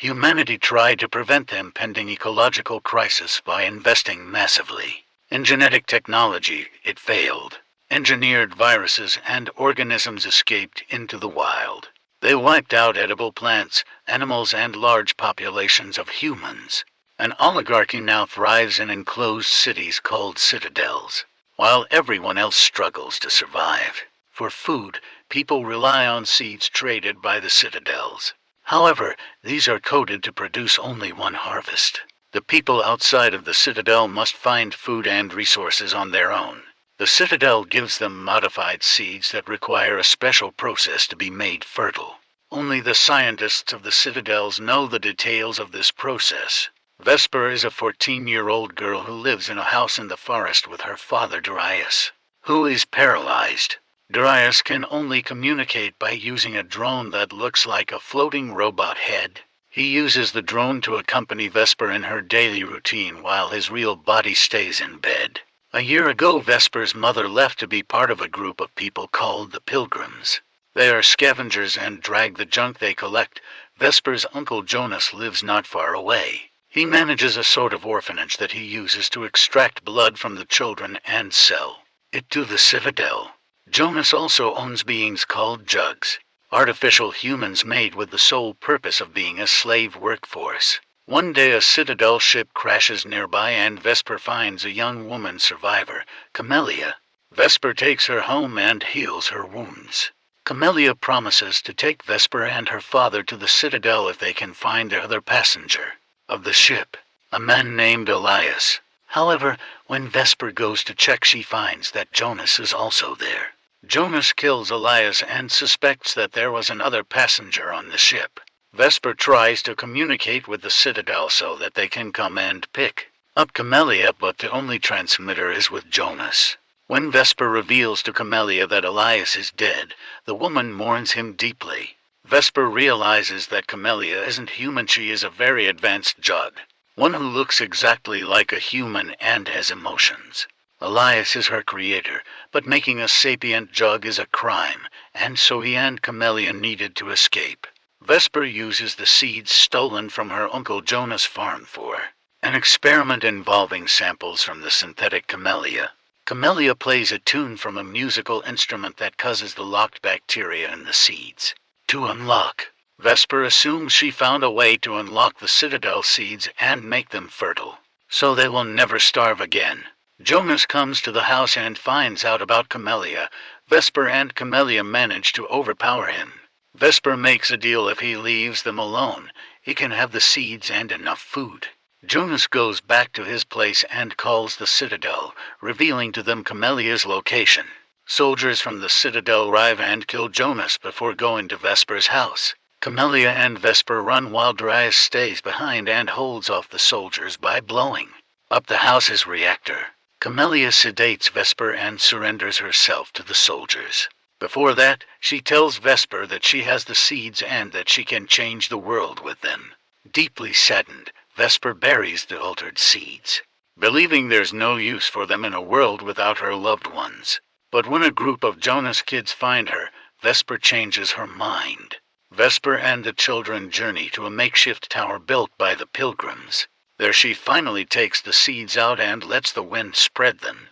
Humanity tried to prevent the impending ecological crisis by investing massively. In genetic technology, it failed. Engineered viruses and organisms escaped into the wild. They wiped out edible plants, animals, and large populations of humans. An oligarchy now thrives in enclosed cities called citadels, while everyone else struggles to survive. For food, people rely on seeds traded by the citadels. However, these are coded to produce only one harvest. The people outside of the citadel must find food and resources on their own. The citadel gives them modified seeds that require a special process to be made fertile. Only the scientists of the citadels know the details of this process. Vesper is a 14-year-old girl who lives in a house in the forest with her father Darius, who is paralyzed. Darius can only communicate by using a drone that looks like a floating robot head. He uses the drone to accompany Vesper in her daily routine while his real body stays in bed. A year ago, Vesper's mother left to be part of a group of people called the Pilgrims. They are scavengers and drag the junk they collect. Vesper's uncle Jonas lives not far away. He manages a sort of orphanage that he uses to extract blood from the children and sell it to the citadel. Jonas also owns beings called jugs, artificial humans made with the sole purpose of being a slave workforce. One day a citadel ship crashes nearby and Vesper finds a young woman survivor, Camellia. Vesper takes her home and heals her wounds. Camellia promises to take Vesper and her father to the citadel if they can find the other passenger of the ship, a man named Elias. However, when Vesper goes to check, she finds that Jonas is also there. Jonas kills Elias and suspects that there was another passenger on the ship. Vesper tries to communicate with the citadel so that they can come and pick up Camellia, but the only transmitter is with Jonas. When Vesper reveals to Camellia that Elias is dead, the woman mourns him deeply. Vesper realizes that Camellia isn't human, she is a very advanced jug, one who looks exactly like a human and has emotions. Elias is her creator, but making a sapient jug is a crime, and so he and Camellia needed to escape. Vesper uses the seeds stolen from her uncle Jonas' farm for an experiment involving samples from the synthetic Camellia. Camellia plays a tune from a musical instrument that causes the locked bacteria in the seeds to unlock. Vesper assumes she found a way to unlock the citadel seeds and make them fertile, so they will never starve again. Jonas comes to the house and finds out about Camellia. Vesper and Camellia manage to overpower him. Vesper makes a deal: if he leaves them alone, he can have the seeds and enough food. Jonas goes back to his place and calls the citadel, revealing to them Camellia's location. Soldiers from the citadel arrive and kill Jonas before going to Vesper's house. Camellia and Vesper run while Darius stays behind and holds off the soldiers by blowing up the house's reactor. Camellia sedates Vesper and surrenders herself to the soldiers. Before that, she tells Vesper that she has the seeds and that she can change the world with them. Deeply saddened, Vesper buries the altered seeds, believing there's no use for them in a world without her loved ones. But when a group of Jonas kids find her, Vesper changes her mind. Vesper and the children journey to a makeshift tower built by the Pilgrims. There she finally takes the seeds out and lets the wind spread them.